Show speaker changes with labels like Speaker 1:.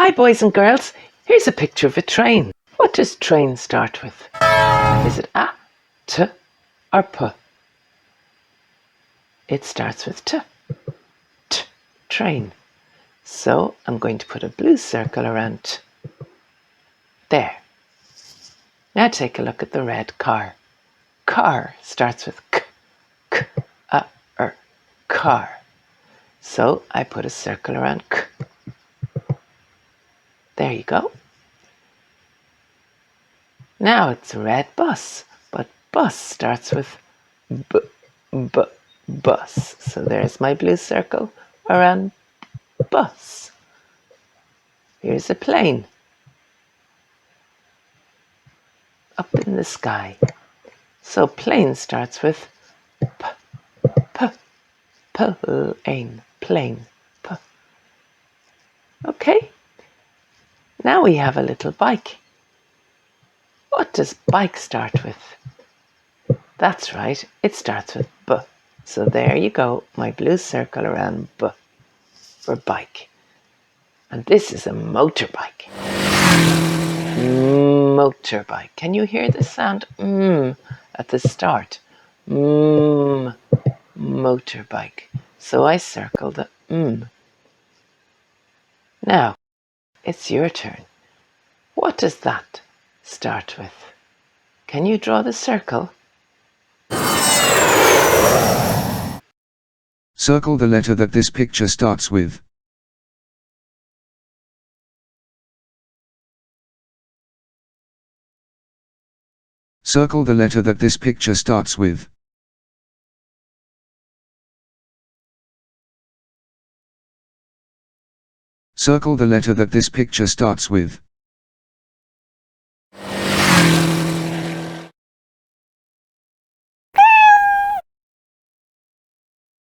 Speaker 1: Hi boys and girls, here's a picture of a train. What does train start with? Is it A, T or P? It starts with T. T, train. So I'm going to put a blue circle around T. There. Now take a look at the red car. Car starts with K, K, A, R, car. So I put a circle around K. There you go. Now it's a red bus, but bus starts with B, B, bus. So there's my blue circle around bus. Here's a plane up in the sky. So plane starts with P, P, plane, plane, P. Okay, now we have a little bike. What does bike start with? That's right, it starts with B. So there you go, my blue circle around B for bike. And this is a motorbike. Motorbike. Can you hear the sound at the start? Motorbike. So I circle the Now, it's your turn. What does that start with? Can you draw the circle?
Speaker 2: Circle the letter that this picture starts with. Circle the letter that this picture starts with. Circle the letter that this picture starts with.